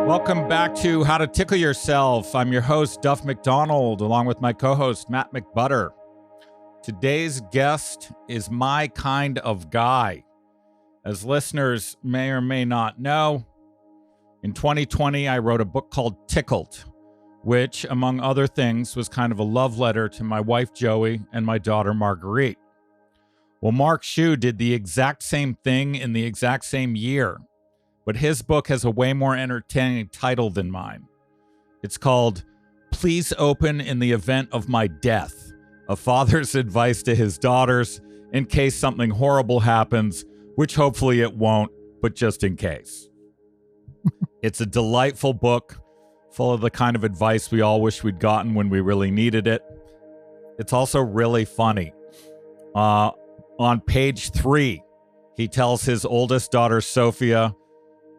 Welcome back to How to Tickle Yourself. I'm your host, Duff McDonald, along with my co-host, Matt McButter. Today's guest is my kind of guy. As listeners may or may not know, in 2020, I wrote a book called Tickled, which, among other things, was kind of a love letter to my wife, Joey, and my daughter, Marguerite. Well, Mark Shue did the exact same thing in the exact same year, but his book has a way more entertaining title than mine. It's called Please Open in the Event of My Death, a father's advice to his daughters in case something horrible happens, which hopefully it won't, but just in case. It's a delightful book, full of the kind of advice we all wish we'd gotten when we really needed it. It's also really funny. On page 3, he tells his oldest daughter, Sophia,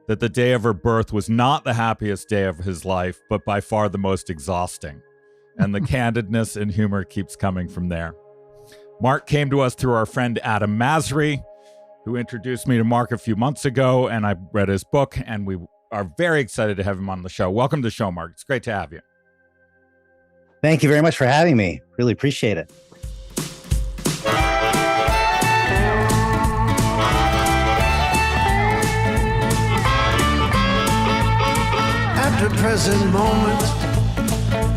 that the day of her birth was not the happiest day of his life, but by far the most exhausting. And the candidness and humor keeps coming from there. Mark came to us through our friend Adam Masri, who introduced me to Mark a few months ago, and I read his book, and we are very excited to have him on the show. Welcome to the show, Mark. It's great to have you. Thank you very much for having me. Really appreciate it. At the present moment,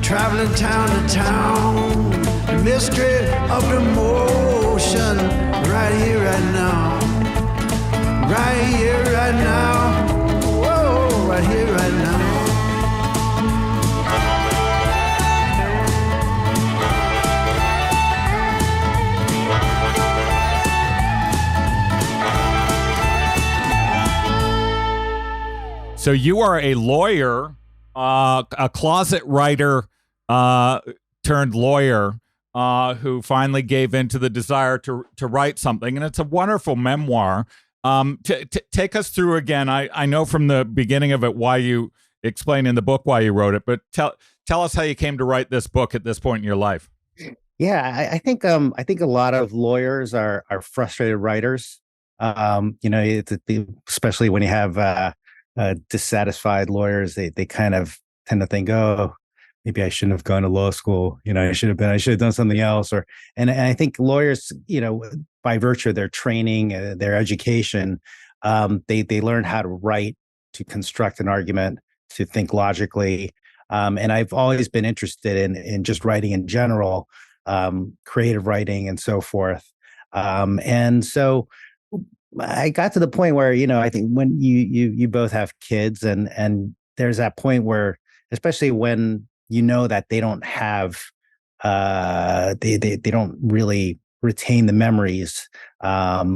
traveling town to town, the mystery of the motion, right here, right now, right here, right now, whoa, right here, right now. So you are a lawyer, a closet writer turned lawyer who finally gave in to the desire to write something. And it's a wonderful memoir. Take us through again. I know from the beginning of it why you explain in the book why you wrote it, but tell us how you came to write this book at this point in your life. Yeah, I think a lot of lawyers are frustrated writers. Especially when you have dissatisfied lawyers, they kind of tend to think, oh, maybe I shouldn't have gone to law school. I should have done something else. And I think lawyers, by virtue of their training, their education, they learn how to write, to construct an argument, to think logically. And I've always been interested in just writing in general, creative writing and so forth. And so I got to the point where, I think when you both have kids and there's that point where, especially when that they don't have, they don't really retain the memories, at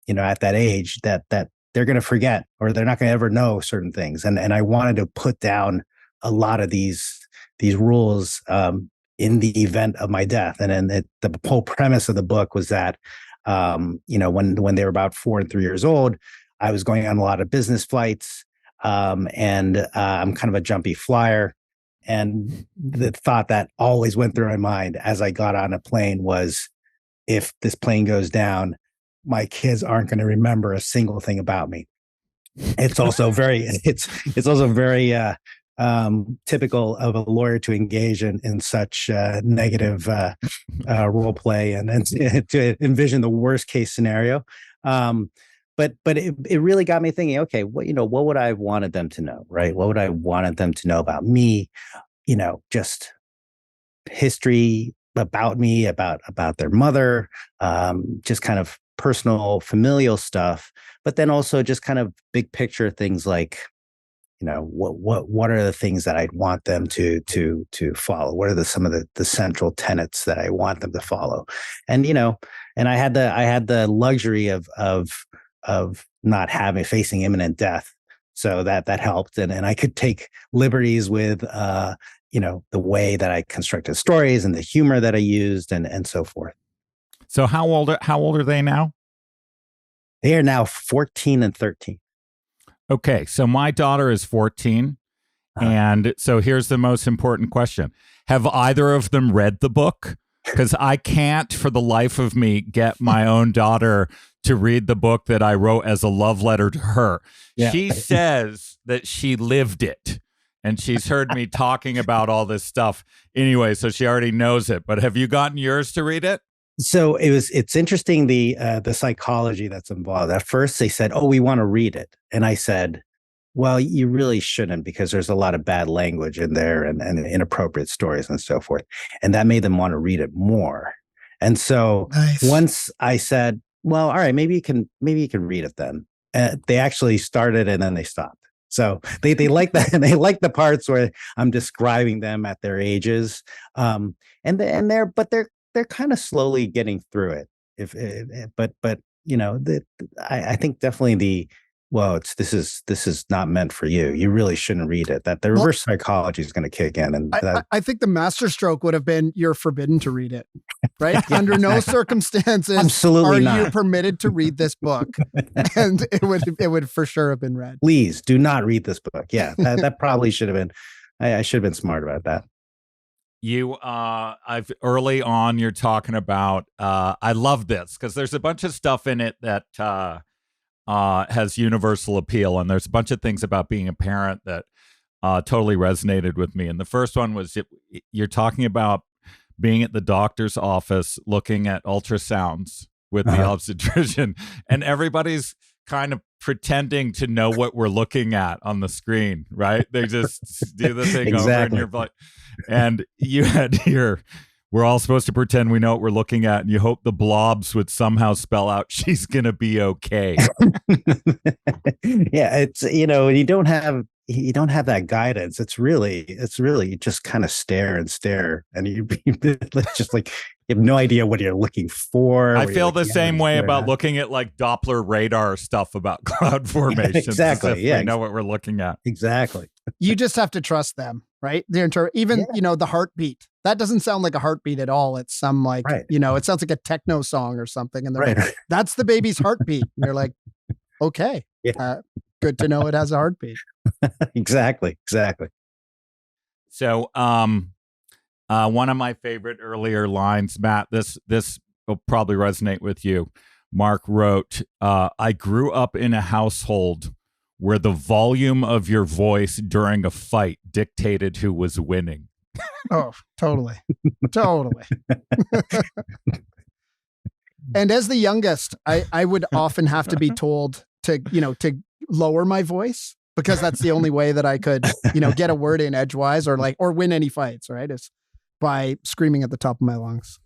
that age that they're going to forget, or they're not going to ever know certain things. And I wanted to put down a lot of these rules in the event of my death. And then the whole premise of the book was that, when they were about 4 and 3 years old, I was going on a lot of business flights, and I'm kind of a jumpy flyer. And the thought that always went through my mind as I got on a plane was, if this plane goes down, my kids aren't going to remember a single thing about me. It's also very typical of a lawyer to engage in such negative role play and to envision the worst case scenario. But it really got me thinking, okay, what would I have wanted them to know, right? What would I wanted them to know about me? Just history about me, about their mother, just kind of personal, familial stuff, but then also just kind of big picture things like, what are the things that I'd want them to follow? What are some of the central tenets that I want them to follow? And and I had the luxury of not facing imminent death, so that helped, and I could take liberties with the way that I constructed stories and the humor that I used and so forth. So how old are they now? They are now 14 and 13. Okay, so my daughter is 14, and so here's the most important question. Have either of them read the book? because I can't for the life of me get my own daughter to read the book that I wrote as a love letter to her. Yeah. She says that she lived it, and she's heard me talking about all this stuff anyway, so she already knows it. But have you gotten yours to read it? So it's interesting, the psychology that's involved. At first they said, "Oh, we want to read it." And I said, "Well, you really shouldn't, because there's a lot of bad language in there and inappropriate stories and so forth." And that made them want to read it more. And so once I said, "Well, all right, maybe you can read it then," they actually started and then they stopped. So they like that, and they like the parts where I'm describing them at their ages, and they're kind of slowly getting through it. But I think definitely this is not meant for you. You really shouldn't read it. That the reverse psychology is going to kick in, and I think the masterstroke would have been you're forbidden to read it, right? Yeah. Under no circumstances absolutely are you permitted to read this book, and it would for sure have been read. Please do not read this book. Yeah, that probably should have been. I should have been smart about that. I've early on, you're talking about, I love this because there's a bunch of stuff in it that has universal appeal. And there's a bunch of things about being a parent that totally resonated with me. And the first one was you're talking about being at the doctor's office, looking at ultrasounds with the obstetrician, and everybody's kind of pretending to know what we're looking at on the screen, right? They just do the thing over and you're like, and you had we're all supposed to pretend we know what we're looking at, and you hope the blobs would somehow spell out she's gonna be okay. Yeah, it's when you don't have that guidance, it's really you just kind of stare, and you just like you have no idea what you're looking for. I feel the same way about looking at like Doppler radar stuff about cloud formations. Exactly. Yeah, we know what we're looking at. Exactly. You just have to trust them, right? The heartbeat. That doesn't sound like a heartbeat at all. It's some it sounds like a techno song or something. And they're like, "That's the baby's heartbeat." And you're like, "Okay, good to know it has a heartbeat." Exactly. So, one of my favorite earlier lines, Matt, this will probably resonate with you. Mark wrote, "I grew up in a household where the volume of your voice during a fight dictated who was winning." Oh, totally. And as the youngest, I would often have to be told to lower my voice, because that's the only way that I could, get a word in edgewise or win any fights, right? Is by screaming at the top of my lungs.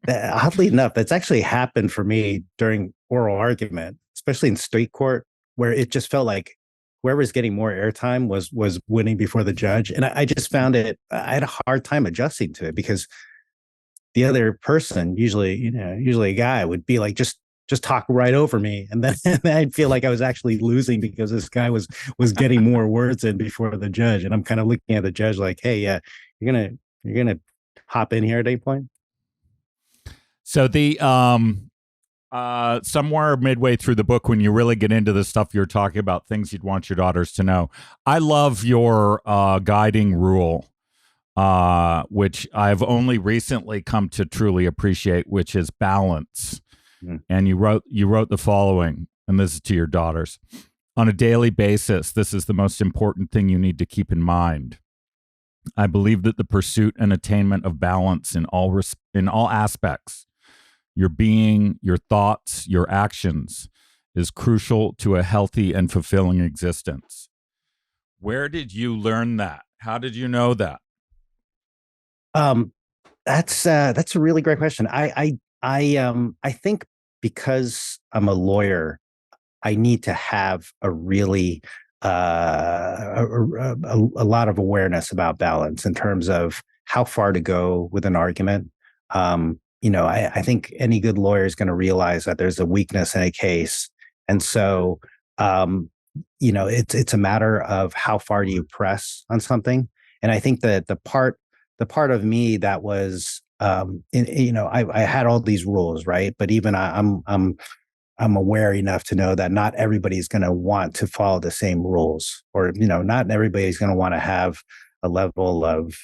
Oddly enough, that's actually happened for me during oral argument, especially in state court, where it just felt like whoever's getting more airtime was winning before the judge. And I just found I had a hard time adjusting to it, because the other person, usually a guy, would be like, just talk right over me. And then I'd feel like I was actually losing because this guy was getting more words in before the judge. And I'm kind of looking at the judge like, "Hey, yeah, you're going to hop in here at any point?" So the somewhere midway through the book, when you really get into the stuff you're talking about, things you'd want your daughters to know, I love your guiding rule, which I've only recently come to truly appreciate, which is balance. Mm. And you wrote the following, and this is to your daughters: "On a daily basis, this is the most important thing you need to keep in mind. I believe that the pursuit and attainment of balance in all aspects, your being, your thoughts, your actions, is crucial to a healthy and fulfilling existence." Where did you learn that? How did you know that? That's a really great question. I think because I'm a lawyer, I need to have a really a lot of awareness about balance in terms of how far to go with an argument. I think any good lawyer is going to realize that there's a weakness in a case, and so it's a matter of how far do you press on something. And I think that the part of me that was I had all these rules, right? But even I'm aware enough to know that not everybody's going to want to follow the same rules, or not everybody's going to want to have a level of,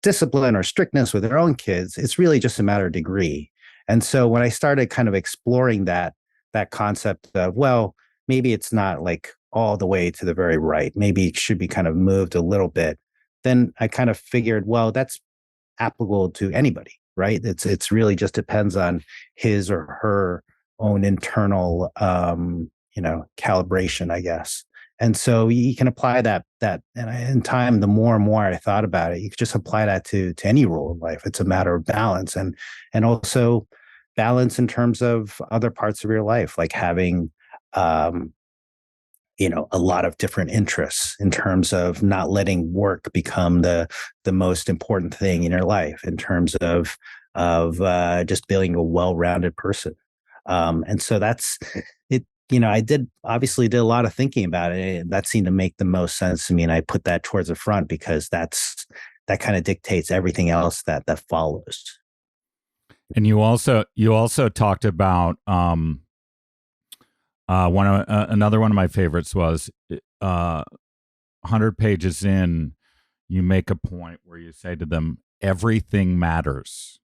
discipline or strictness with their own kids. It's really just a matter of degree. And so when I started kind of exploring that concept of, well, maybe it's not like all the way to the very right, maybe it should be kind of moved a little bit, then I kind of figured, well, that's applicable to anybody, right? It's really just depends on his or her own internal calibration, I guess. And so you can apply that and in time, the more and more I thought about it, you could just apply that to any role in life. It's a matter of balance, and also balance in terms of other parts of your life, like having a lot of different interests, in terms of not letting work become the most important thing in your life, in terms of just being a well-rounded person. And so that's it. I obviously did a lot of thinking about it, and that seemed to make the most sense to me. And I put that towards the front because that kind of dictates everything else that follows. And you also talked about another one of my favorites was 100 pages in, you make a point where you say to them, everything matters.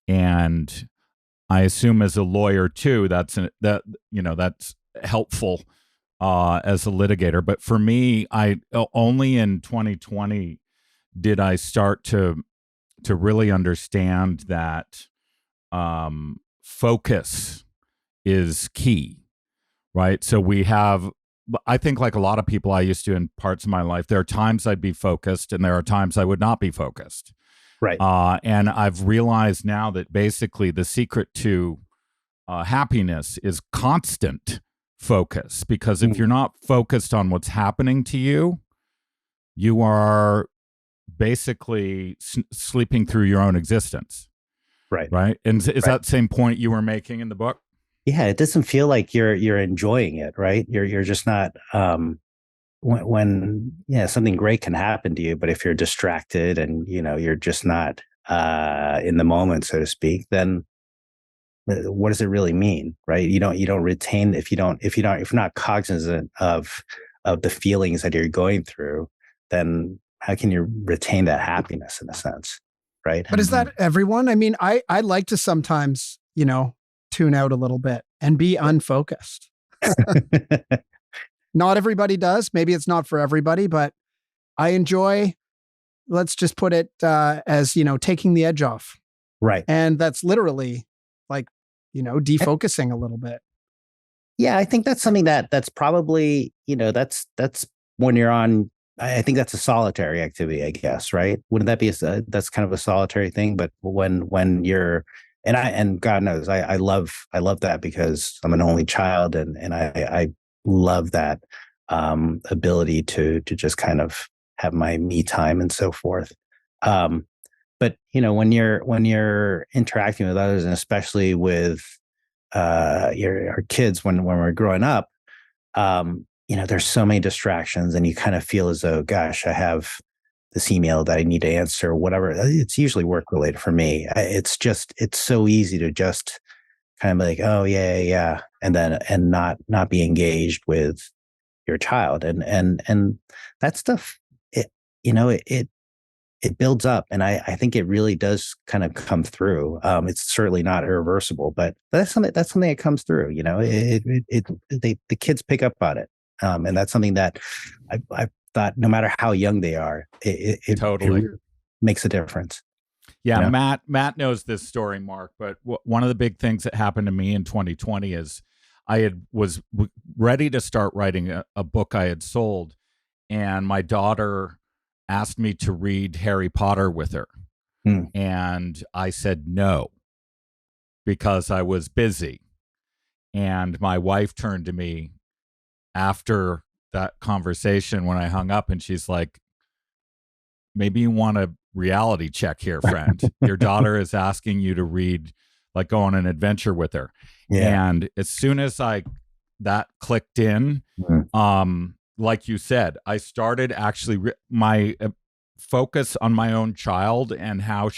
And I assume as a lawyer too, that's helpful as a litigator. But for me, I only in 2020 did I start to really understand that focus is key, right? So I think like a lot of people I used to in parts of my life, there are times I'd be focused and there are times I would not be focused. Right. And I've realized now that basically the secret to happiness is constant focus, because if you're not focused on what's happening to you, you are basically sleeping through your own existence. Right. And is that the same point you were making in the book? Yeah, it doesn't feel like you're enjoying it, right? You're just not. When something great can happen to you, but if you're distracted and you're just not in the moment, so to speak, then what does it really mean, right? You don't retain if you're not cognizant of the feelings that you're going through, then how can you retain that happiness in a sense, right? But is that everyone? I mean, I like to sometimes tune out a little bit and be unfocused. Not everybody does. Maybe it's not for everybody, but I enjoy, let's just put it as, taking the edge off. Right. And that's literally like, defocusing a little bit. Yeah, I think that's something that's probably, that's when you're on, I think that's a solitary activity, I guess, right? Wouldn't that be that's kind of a solitary thing? But when you're, and God knows, I love that because I'm an only child, and I love that ability to just kind of have my me time and so forth. But when you're interacting with others, and especially with your kids, when we're growing up, there's so many distractions, and you kind of feel as though, gosh, I have this email that I need to answer, whatever. It's usually work related for me. It's so easy to just kind of be like, oh yeah, and not be engaged with your child, and that stuff. It builds up, and I think it really does kind of come through. It's certainly not irreversible, but that's something that comes through. The kids pick up on it, and that's something that I thought, no matter how young they are, it totally makes a difference. Yeah, Matt knows this story, Mark. But one of the big things that happened to me in 2020 is I was ready to start writing a book I had sold, and my daughter asked me to read Harry Potter with her. And I said no, because I was busy. And my wife turned to me after that conversation when I hung up, and she's like, maybe you want a reality check here, friend. Your daughter is asking you to read, like go on an adventure with her. Yeah. And as soon as that clicked in, like you said, I started actually my focus on my own child and how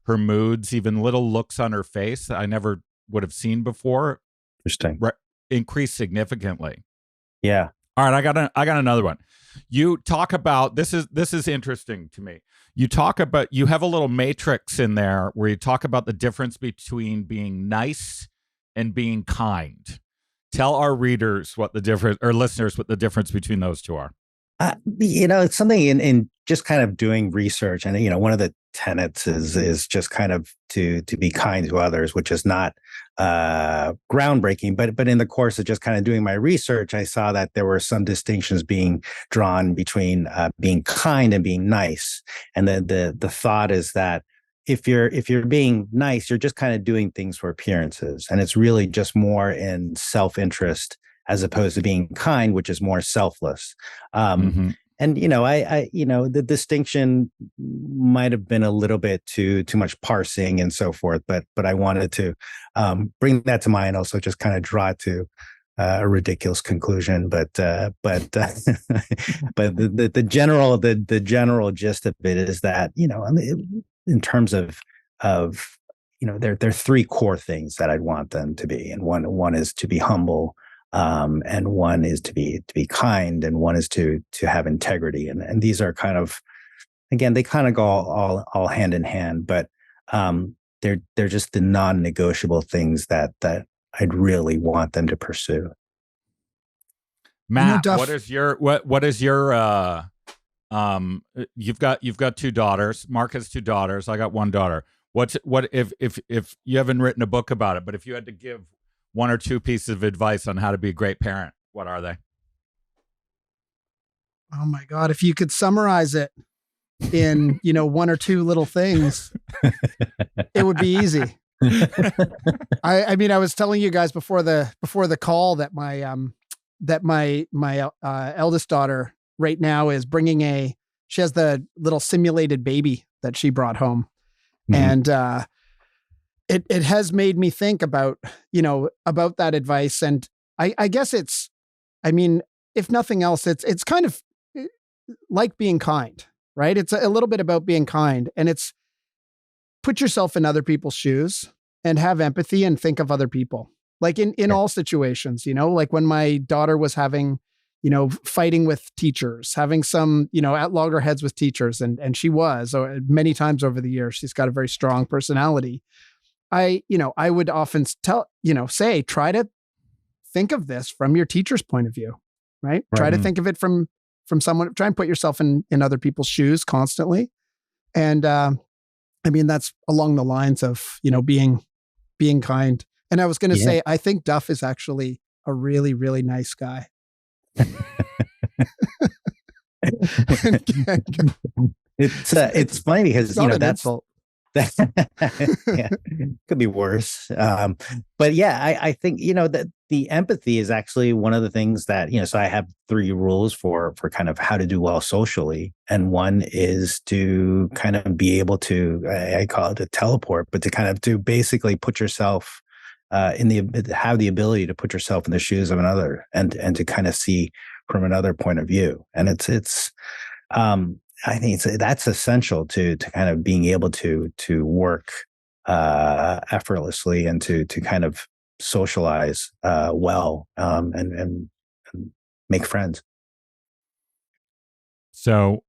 her moods, even little looks on her face that I never would have seen before, interesting, increased significantly. Yeah. All right, I got another one. You talk about this is interesting to me. You have a little matrix in there where you talk about the difference between being nice and being kind. Tell our readers what the difference, or listeners, what the difference between those two are. It's something in just kind of doing research, and one of the tenets is just kind of to be kind to others, which is not groundbreaking, but in the course of just kind of doing my research, I saw that there were some distinctions being drawn between being kind and being nice, and the thought is that if you're being nice, you're just kind of doing things for appearances, and it's really just more in self-interest as opposed to being kind, which is more selfless. And the distinction might have been a little bit too much parsing and so forth, but I wanted to bring that to mind, also just kind of draw it to a ridiculous conclusion. But but the general gist of it is that in terms of there are three core things that I'd want them to be, and one is to be humble. And one is to be kind, and one is to have integrity, and these are kind of, again, they kind of go all hand in hand, but they're just the non-negotiable things that I'd really want them to pursue. Matt, what is your you've got two daughters. Mark has two daughters. I got one daughter. What if you haven't written a book about it, but if you had to give one or two pieces of advice on how to be a great parent, what are they? Oh my God. If you could summarize it in, one or two little things, it would be easy. I mean, I was telling you guys before the call that my eldest daughter right now is she has the little simulated baby that she brought home. Mm-hmm. And, it has made me think about that advice. And I guess if nothing else, it's kind of like being kind, right? It's a little bit about being kind, and it's put yourself in other people's shoes and have empathy and think of other people, like in all situations, like when my daughter was having, fighting with teachers, having some, at loggerheads with teachers. And she was many times over the years. She's got a very strong personality. I would often say, try to think of this from your teacher's point of view, right? Try to think of it from someone, try and put yourself in other people's shoes constantly. And, that's along the lines of, being kind. And I was going to say, I think Duff is actually a really, really nice guy. It's funny because, that's insult. Yeah, could be worse. But yeah, I think, that the empathy is actually one of the things that, so I have 3 rules for kind of how to do well socially. And one is to kind of be able to, I call it a teleport, but to basically put yourself have the ability to put yourself in the shoes of another and to kind of see from another point of view. And I think that's essential to kind of being able to work effortlessly and to kind of socialize well and make friends. So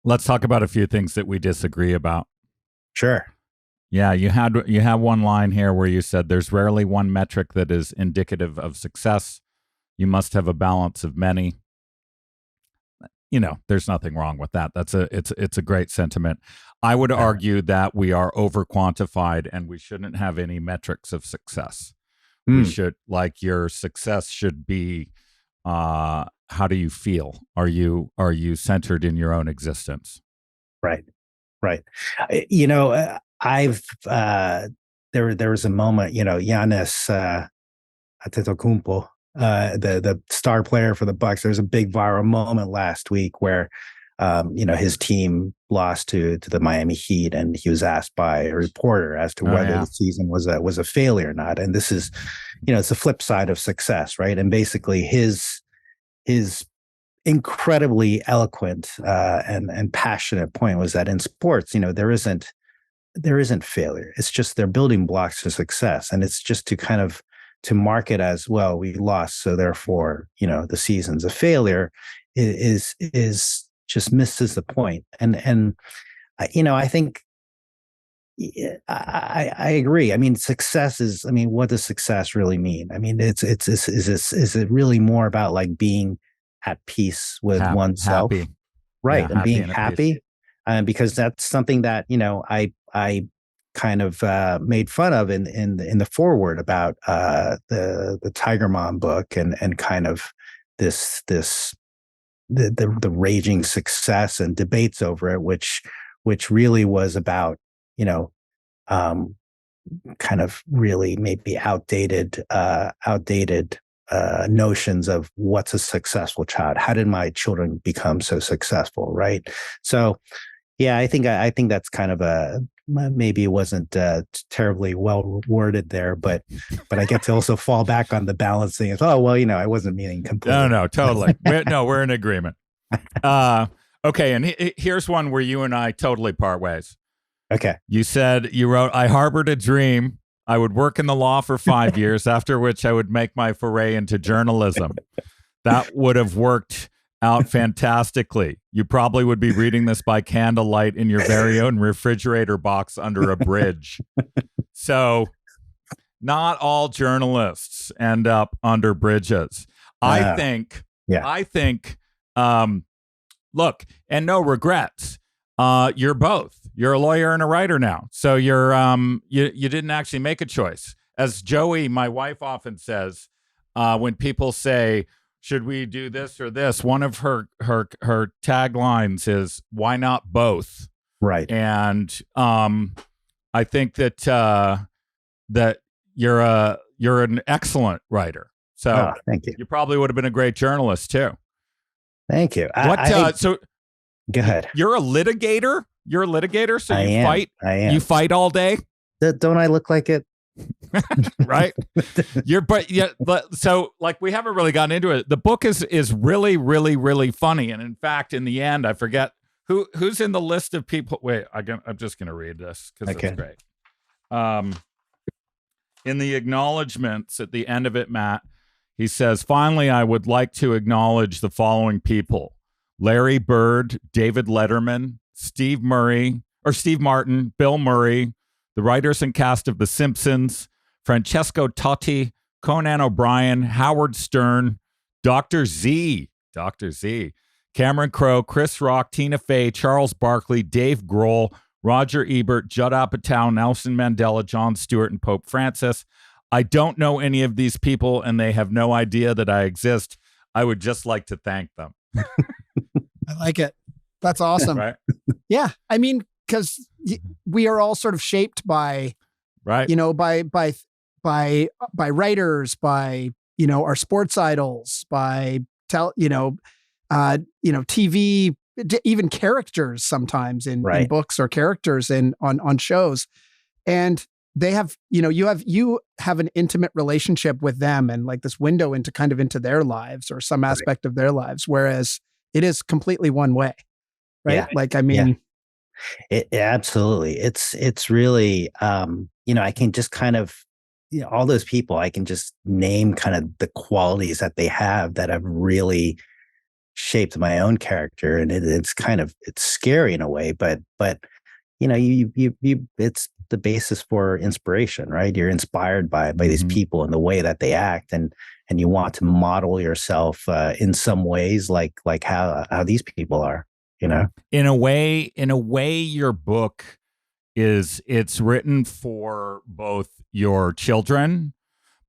let's talk about a few things that we disagree about. Sure. Yeah, you had one line here where you said there's rarely one metric that is indicative of success. You must have a balance of many. There's nothing wrong with that. It's a great sentiment. I would argue that we are over quantified and we shouldn't have any metrics of success. We should, like, your success should be, how do you feel? Are you centered in your own existence? Right. I've there was a moment, Giannis Antetokounmpo, the star player for the Bucks. There was a big viral moment last week where, his team lost to the Miami Heat, and he was asked by a reporter as to whether the season was a failure or not. And this is, it's the flip side of success, right? And basically his incredibly eloquent and passionate point was that in sports, there isn't failure. It's just they're building blocks to success, and it's just to kind of market as, well, we lost, so therefore, the season's a failure, is just misses the point. And I think, I agree. I mean, success is, what does success really mean? I mean, is it really more about like being at peace with oneself? Happy. Right. Yeah, and being happy. Because that's something that, I kind of made fun of in the foreword about the Tiger Mom book, and kind of the raging success and debates over it, which really was about, kind of really maybe outdated notions of what's a successful child. How did my children become so successful? Right. So, yeah, I think that's kind of maybe it wasn't terribly well worded there, but I get to also fall back on the balancing of, oh, well, I wasn't meaning completely. No, totally. We're in agreement. Okay. And here's one where you and I totally part ways. Okay. You wrote, I harbored a dream. I would work in the law for 5 years, after which I would make my foray into journalism. That would have worked out fantastically. You probably would be reading this by candlelight in your very own refrigerator box under a bridge. So not all journalists end up under bridges. I think, look, and no regrets. You're both. You're a lawyer and a writer now. So you're you didn't actually make a choice. As Joey, my wife, often says, when people say, should we do this or this, one of her taglines is, why not both? Right. And I think that that you're an excellent writer. So thank you. You probably would have been a great journalist too. Thank you. So go ahead. You're a litigator? You're a litigator, so you fight? I am. You fight all day? Don't I look like it? Right? So like, we haven't really gotten into it. The book is really, really, really funny. And in fact, in the end, I forget who's in the list of people. Wait, I'm just going to read this because it's great. In the acknowledgments at the end of it, Matt, he says, finally, I would like to acknowledge the following people: Larry Bird, David Letterman, Steve Martin, Bill Murray, the writers and cast of The Simpsons, Francesco Totti, Conan O'Brien, Howard Stern, Dr. Z, Cameron Crowe, Chris Rock, Tina Fey, Charles Barkley, Dave Grohl, Roger Ebert, Judd Apatow, Nelson Mandela, Jon Stewart, and Pope Francis. I don't know any of these people, and they have no idea that I exist. I would just like to thank them. I like it. That's awesome. Right? Yeah. I mean, because we are all sort of shaped by, right? By writers, by our sports idols, by TV, even characters sometimes in books, or characters on shows, and they have you have an intimate relationship with them, and like this window into their lives, or some aspect of their lives, whereas it is completely one way. Right. Yeah. Like, I mean, it absolutely. It's really, I can just kind of, all those people, I can just name kind of the qualities that they have that have really shaped my own character. And it's scary in a way, but you it's the basis for inspiration, right? You're inspired by these people and the way that they act, and you want to model yourself in some ways, like how these people are. In a way, your book it's written for both your children,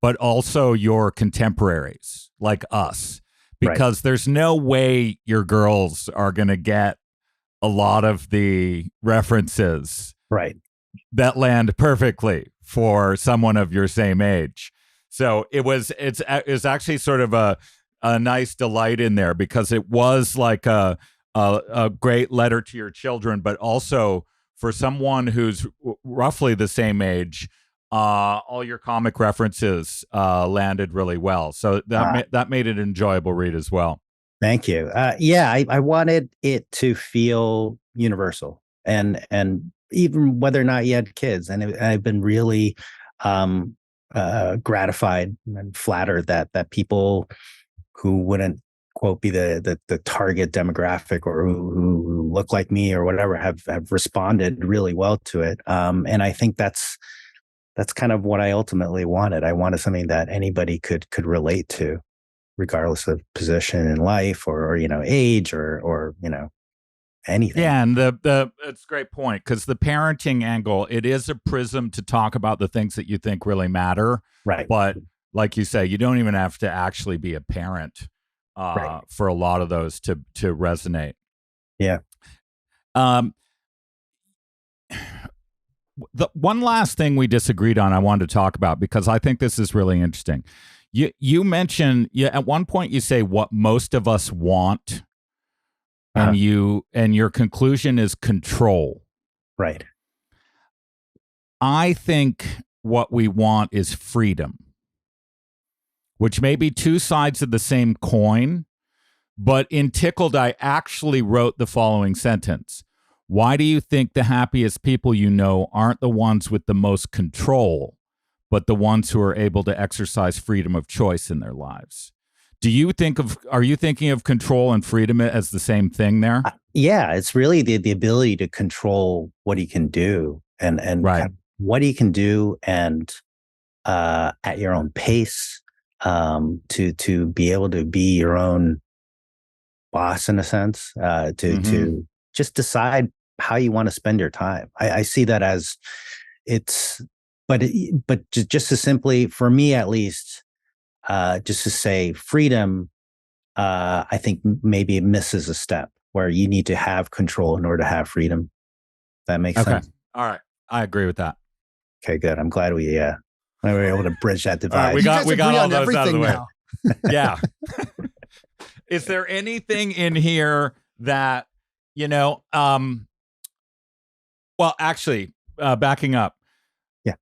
but also your contemporaries like us, because there's no way your girls are going to get a lot of the references that land perfectly for someone of your same age. So it's actually sort of a nice delight in there, because it was like a great letter to your children, but also for someone who's roughly the same age, all your comic references landed really well. So that made it an enjoyable read as well. Thank you. I wanted it to feel universal, and even whether or not you had kids. And I've been really gratified and flattered that people who wouldn't quote be the target demographic or who look like me or whatever have responded really well to it. And I think that's kind of what I ultimately wanted. I wanted something that anybody could relate to, regardless of position in life or age or anything. Yeah, and it's a great point, because the parenting angle, it is a prism to talk about the things that you think really matter. Right. But like you say, you don't even have to actually be a parent Right. for a lot of those to resonate. Yeah. The one last thing we disagreed on, I wanted to talk about, because I think this is really interesting. You mentioned, at one point you say what most of us want, and your conclusion is control. Right. I think what we want is freedom, which may be two sides of the same coin. But in Tickled, I actually wrote the following sentence: why do you think the happiest people you know aren't the ones with the most control, but the ones who are able to exercise freedom of choice in their lives? Are you thinking of control and freedom as the same thing there? Yeah, it's really the ability to control what he can do and right. kind of what he can do, and at your own pace, to be able to be your own boss in a sense, to just decide how you want to spend your time. I see that as but just as simply, for me at least, just to say freedom, I think maybe it misses a step where you need to have control in order to have freedom. That makes sense. All right. I agree with that. Okay, good. I'm glad we were able to bridge that divide. We got all those out of the way. Now. Yeah. Is there anything in here that, well, actually, backing up. Yeah.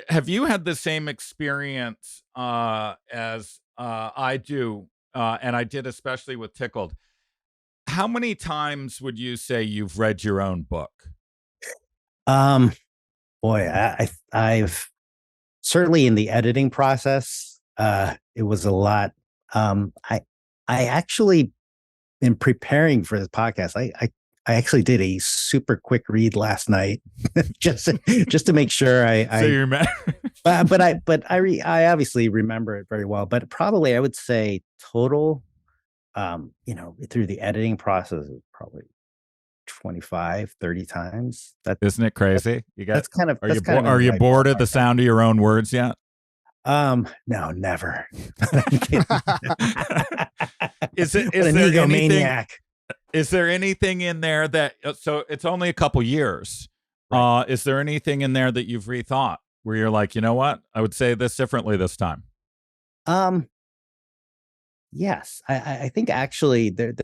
Have you had the same experience as I do, and I did, especially with Tickled? How many times would you say you've read your own book? Boy, I've certainly, in the editing process, it was a lot. I actually, in preparing for this podcast, I actually did a super quick read last night, just to make sure So you remember? but I obviously remember it very well. But probably I would say total, through the editing process, probably 25, 30 times. Isn't it crazy? Are you bored of the sound of your own words yet? No, never. Is there egomaniac. Is there anything in there that, so it's only a couple years. Right. Is there anything in there that you've rethought where you're like, you know what? I would say this differently this time. Yes, I think actually there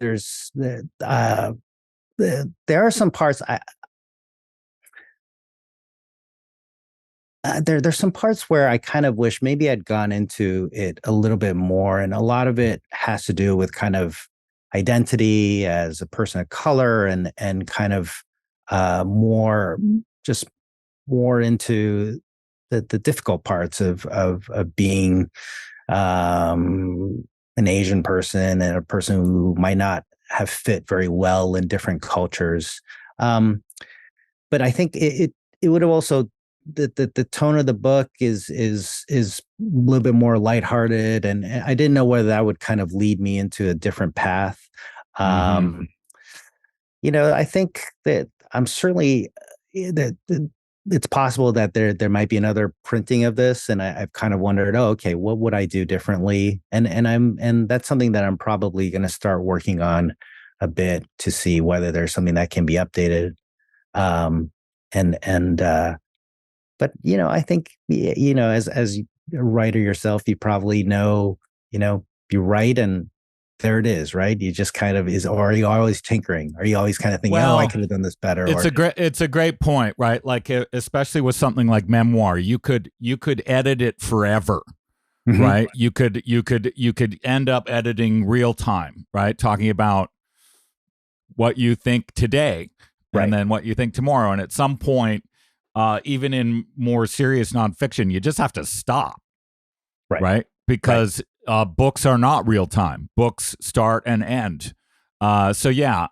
are some parts there's some parts where I kind of wish maybe I'd gone into it a little bit more, and a lot of it has to do with kind of identity as a person of color, and kind of more into the difficult parts of being an Asian person and a person who might not have fit very well in different cultures. But I think it would have also, the tone of the book is a little bit more lighthearted, and I didn't know whether that would kind of lead me into a different path. I think that I'm certainly that it's possible that there might be another printing of this, and I've kind of wondered, okay, what would I do differently? And that's something that I'm probably going to start working on a bit to see whether there's something that can be updated. But I think as a writer yourself, you probably know you write and there it is, right? You just kind of or are you always tinkering? Are you always kind of thinking, I could have done this better? It's a great point, right? Like, especially with something like memoir, you could edit it forever, mm-hmm. right? You could end up editing real time, right? Talking about what you think today, right. And then what you think tomorrow. And at some point, even in more serious nonfiction, you just have to stop, right? Because books are not real time. Books start and end. So yeah,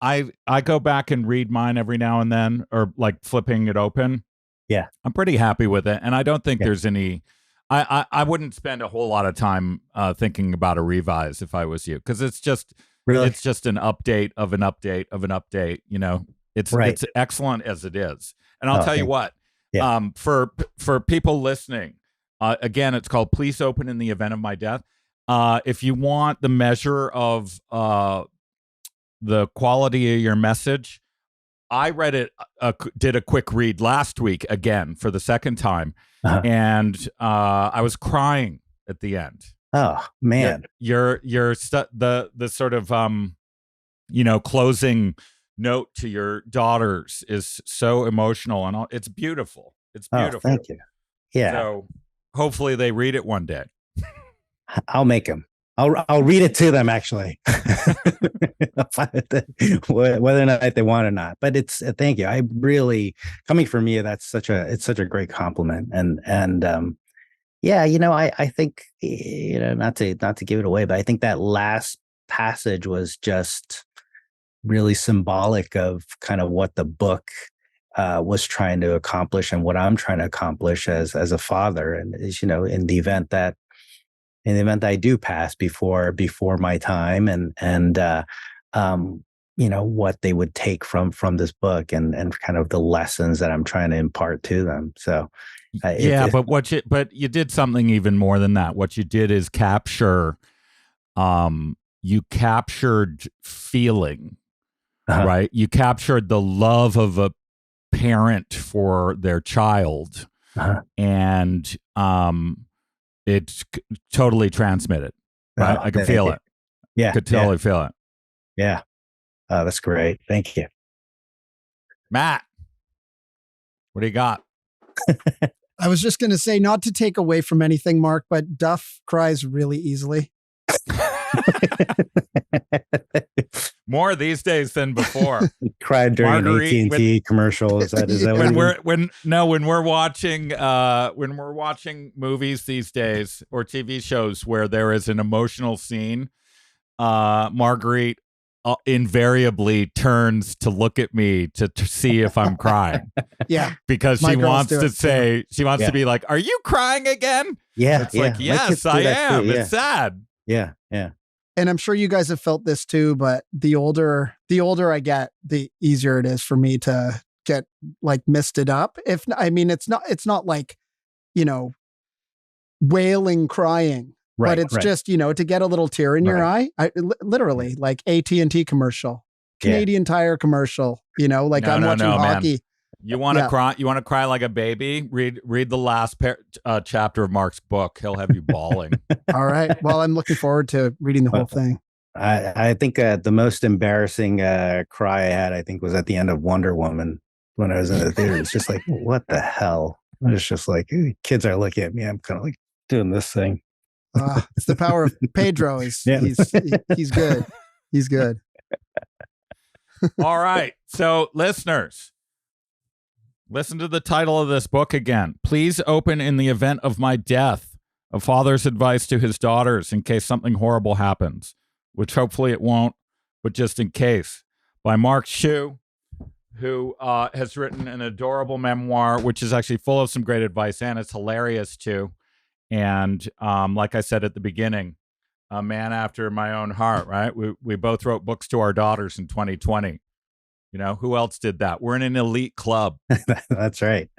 I go back and read mine every now and then, or like flipping it open. Yeah, I'm pretty happy with it, and I don't think there's any. I wouldn't spend a whole lot of time thinking about a revise if I was you, because it's just it's just an update of an update of an update. You know, it's excellent as it is. And I'll tell you what, for people listening, again, it's called Please Open in the Event of My Death. If you want the measure of the quality of your message, I read it, did a quick read last week again for the second time, and I was crying at the end. Oh man, the sort of closing note to your daughters is so emotional, and it's beautiful. It's beautiful. Oh, thank you. Yeah. So hopefully they read it one day. I'll make them. I'll read it to them, actually, whether or not they want or not. But it's thank you. I really, coming from you, it's such a great compliment. And yeah, I think, not to give it away, but I think that last passage was just really symbolic of kind of what the book was trying to accomplish and what I'm trying to accomplish as a father. And in the event that I do pass before my time, and what they would take from this book and kind of the lessons that I'm trying to impart to them. So but you did something even more than that. What you did is captured feeling, right? You captured the love of a parent for their child, and it's totally transmitted, right? I can feel it. Yeah. Could totally feel it. Yeah. Oh, that's great. Thank you. Matt, what do you got? I was just going to say, not to take away from anything, Mark, but Duff cries really easily. More these days than before. Cried during an AT&T commercial. Is that when we're watching movies these days or TV shows where there is an emotional scene, Marguerite invariably turns to look at me to see if I'm crying. Yeah, because she wants to be like, "Are you crying again?" Yeah, it's like, yes, I am. It's sad. Yeah, yeah. And I'm sure you guys have felt this too, but the older I get, the easier it is for me to get like misted up. It's not like, wailing crying, but it's just, to get a little tear in your eye. Literally like AT&T commercial, Canadian Tire commercial, I'm watching hockey. Man. You want to cry? You want to cry like a baby? Read the last chapter of Mark's book. He'll have you bawling. All right. Well, I'm looking forward to reading the whole thing. I think the most embarrassing cry I had, I think, was at the end of Wonder Woman when I was in the theater. It's just like, what the hell? I was just like, kids are looking at me. I'm kind of like doing this thing. It's the power of Pedro. He's good. He's good. All right. So, listeners, listen to the title of this book again. Please open in the event of my death. A father's advice to his daughters in case something horrible happens, which hopefully it won't, but just in case. By Mark Hsu, who has written an adorable memoir, which is actually full of some great advice, and it's hilarious too. And like I said at the beginning, a man after my own heart, right? We both wrote books to our daughters in 2020. Who else did that? We're in an elite club. That's right.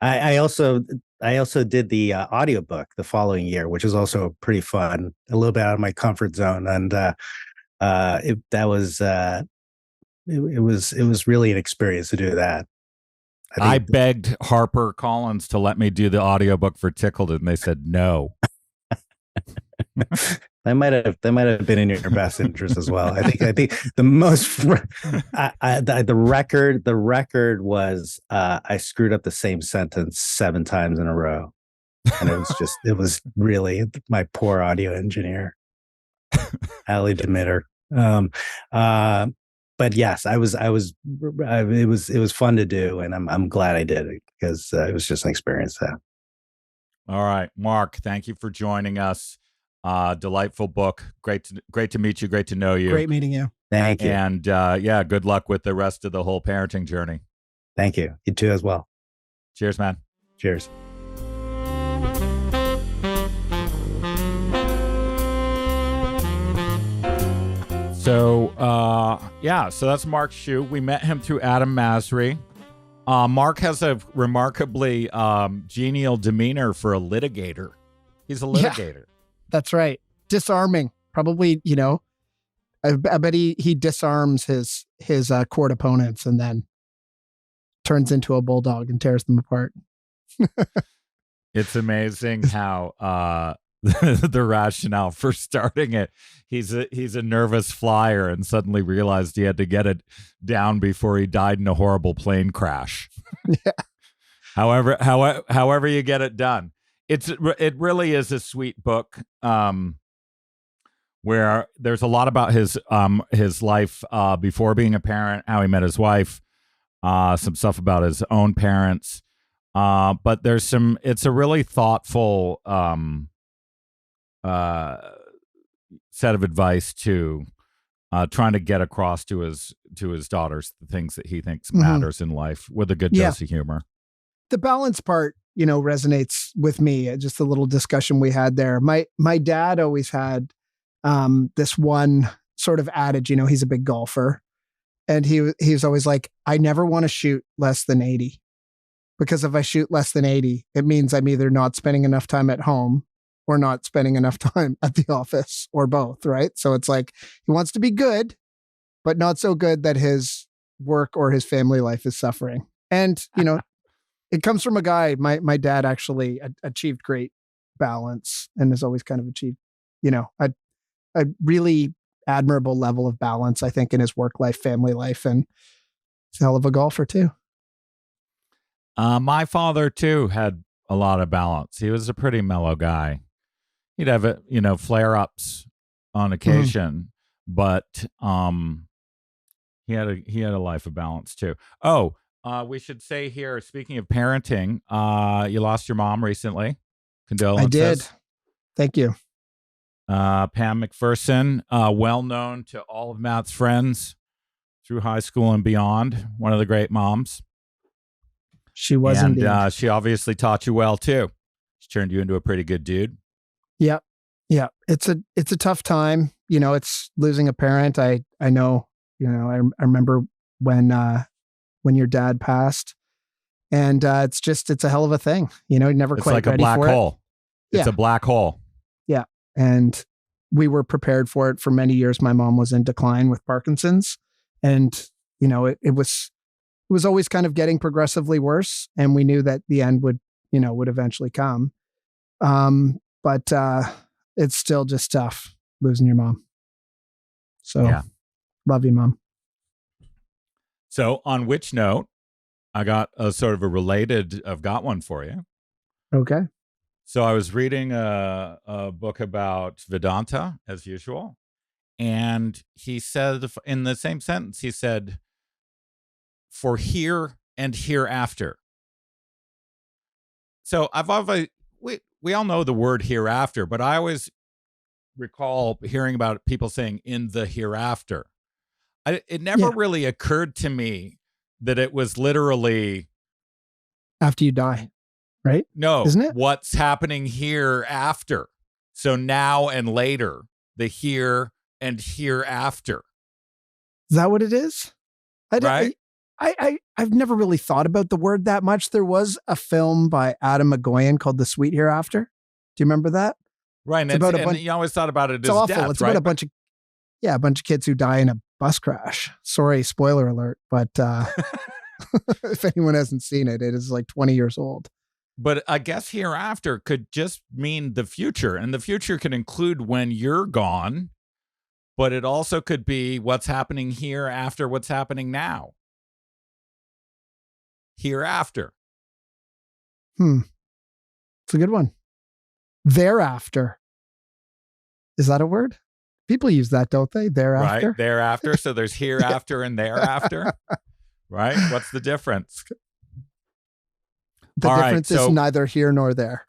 I also did the audiobook the following year, which is also pretty fun, a little bit out of my comfort zone. And it was really an experience to do that. I begged HarperCollins to let me do the audiobook for Tickle, and they said no. That might have been in your best interest as well. I think the most the record was I screwed up the same sentence 7 times in a row, and it was really my poor audio engineer, Ali Demitter. but yes, it was fun to do, and I'm glad I did it because it was just an experience. All right, Mark, thank you for joining us. Delightful book. Great to meet you. Great to know you. Great meeting you. Thank you. And yeah, good luck with the rest of the whole parenting journey. Thank you. You too as well. Cheers, man. Cheers. So, so that's Mark Shue. We met him through Adam Masry. Mark has a remarkably genial demeanor for a litigator. He's a litigator. Yeah, that's right. Disarming. Probably, I bet he disarms his court opponents and then turns into a bulldog and tears them apart. It's amazing how the rationale for starting it. He's a nervous flyer and suddenly realized he had to get it down before he died in a horrible plane crash. Yeah. However you get it done. It really is a sweet book. Where there's a lot about his life before being a parent, how he met his wife, some stuff about his own parents. But it's a really thoughtful set of advice to trying to get across to his daughters the things that he thinks matters in life with a good dose of humor. The balance part, resonates with me. Just a little discussion we had there. My dad always had this one sort of adage, he's a big golfer, and he's always like, I never want to shoot less than 80, because if I shoot less than 80, it means I'm either not spending enough time at home or not spending enough time at the office, or both, right? So it's like he wants to be good, but not so good that his work or his family life is suffering. And, it comes from a guy, my dad actually achieved great balance and has always kind of achieved, a really admirable level of balance, I think, in his work life, family life, and he's a hell of a golfer too. My father too had a lot of balance. He was a pretty mellow guy. He'd have flare-ups on occasion, but he had a life of balance too. Oh, we should say here, speaking of parenting, you lost your mom recently. Condolences. I did. Thank you. Pam McPherson, well known to all of Matt's friends through high school and beyond. One of the great moms. She was indeed. And she obviously taught you well too. She turned you into a pretty good dude. Yeah. Yeah. It's a tough time. It's losing a parent. I know, I remember when your dad passed, and it's a hell of a thing. Never it's quite like a ready black for hole. It. It's a black hole. Yeah. And we were prepared for it for many years. My mom was in decline with Parkinson's, and, it was always kind of getting progressively worse. And we knew that the end would eventually come. But it's still just tough losing your mom. So yeah. Love you, Mom. So on which note, I got I've got one for you. Okay. So I was reading a book about Vedanta, as usual, and he said, in the same sentence, he said, for here and hereafter. So we all know the word hereafter, but I always recall hearing about people saying in the hereafter. It never really occurred to me that it was literally after you die, right? No, isn't it? What's happening here after? So now and later, the here and hereafter. Is that what it is? Right? I've never really thought about the word that much. There was a film by Adam McGoyan called The Sweet Hereafter. Do you remember that? Right. And you always thought about it as awful. Death, it's right? about a bunch of kids who die in a bus crash. Sorry, spoiler alert. But if anyone hasn't seen it, it is like 20 years old. But I guess hereafter could just mean the future. And the future can include when you're gone, but it also could be what's happening here after what's happening now. Hereafter. It's a good one. Thereafter. Is that a word? People use that, don't they? Thereafter. Right, thereafter. So there's hereafter and thereafter. Right? What's the difference? The All difference right, is neither here nor there.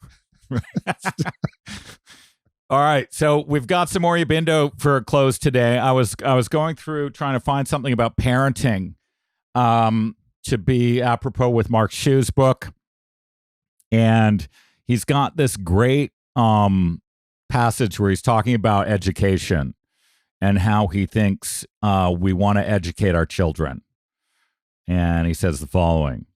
All right, so we've got some more Yabindo for a close today. I was going through trying to find something about parenting to be apropos with Mark Shu's book, and he's got this great passage where he's talking about education and how he thinks we want to educate our children. And he says the following: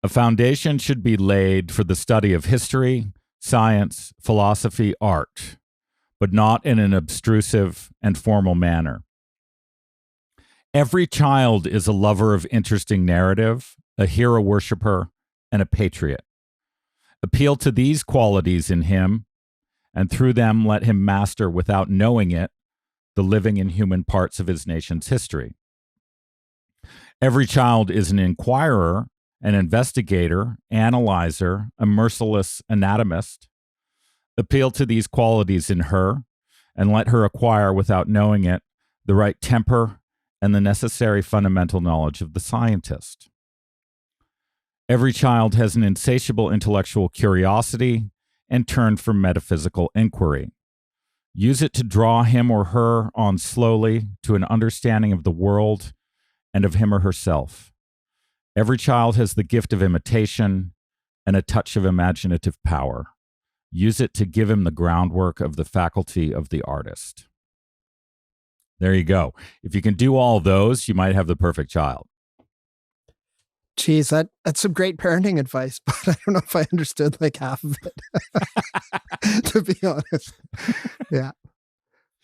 a foundation should be laid for the study of history, science, philosophy, art, but not in an obtrusive and formal manner. Every child is a lover of interesting narrative, a hero worshiper, and a patriot. Appeal to these qualities in him, and through them let him master, without knowing it, the living and human parts of his nation's history. Every child is an inquirer, an investigator, analyzer, a merciless anatomist. Appeal to these qualities in her, and let her acquire, without knowing it, the right temper and the necessary fundamental knowledge of the scientist. Every child has an insatiable intellectual curiosity and turn for metaphysical inquiry. Use it to draw him or her on slowly to an understanding of the world and of him or herself. Every child has the gift of imitation and a touch of imaginative power. Use it to give him the groundwork of the faculty of the artist. There you go. If you can do all those, you might have the perfect child. Geez, that's some great parenting advice, but I don't know if I understood like half of it, to be honest. Yeah.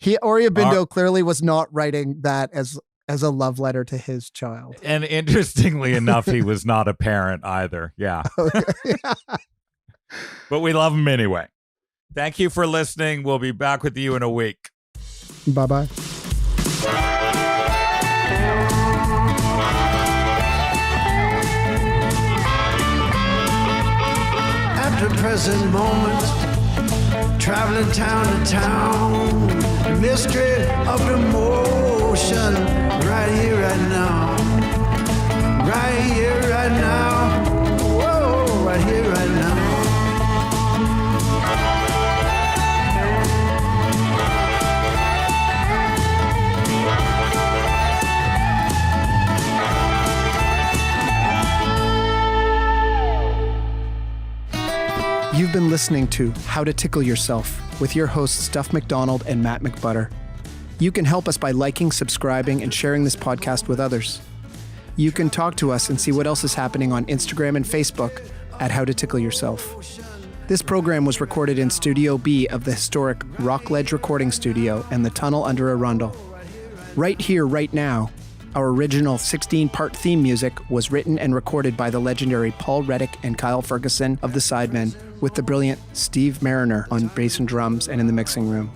Yabindo clearly was not writing that as a love letter to his child. And interestingly enough, he was not a parent either. Yeah. Okay. Yeah. But we love him anyway. Thank you for listening. We'll be back with you in a week. Bye-bye. At the present moment, traveling town to town, the mystery of the motion, right here, right now, right here, right now, whoa, right here, right now. You've been listening to How to Tickle Yourself with your hosts Duff McDonald and Matt McButter. You can help us by liking, subscribing, and sharing this podcast with others. You can talk to us and see what else is happening on Instagram and Facebook at How to Tickle Yourself. This program was recorded in Studio B of the historic Rockledge Recording Studio and the Tunnel Under Arundel. Right Here, Right Now, our original 16-part theme music was written and recorded by the legendary Paul Reddick and Kyle Ferguson of the Sidemen, with the brilliant Steve Mariner on bass and drums and in the mixing room.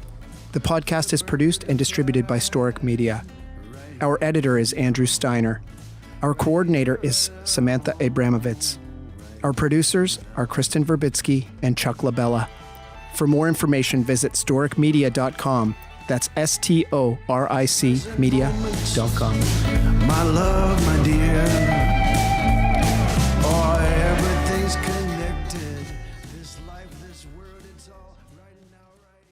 The podcast is produced and distributed by Storic Media. Our editor is Andrew Steiner. Our coordinator is Samantha Abramovitz. Our producers are Kristen Verbitsky and Chuck Labella. For more information, visit storicmedia.com. That's STORIC media.com. My love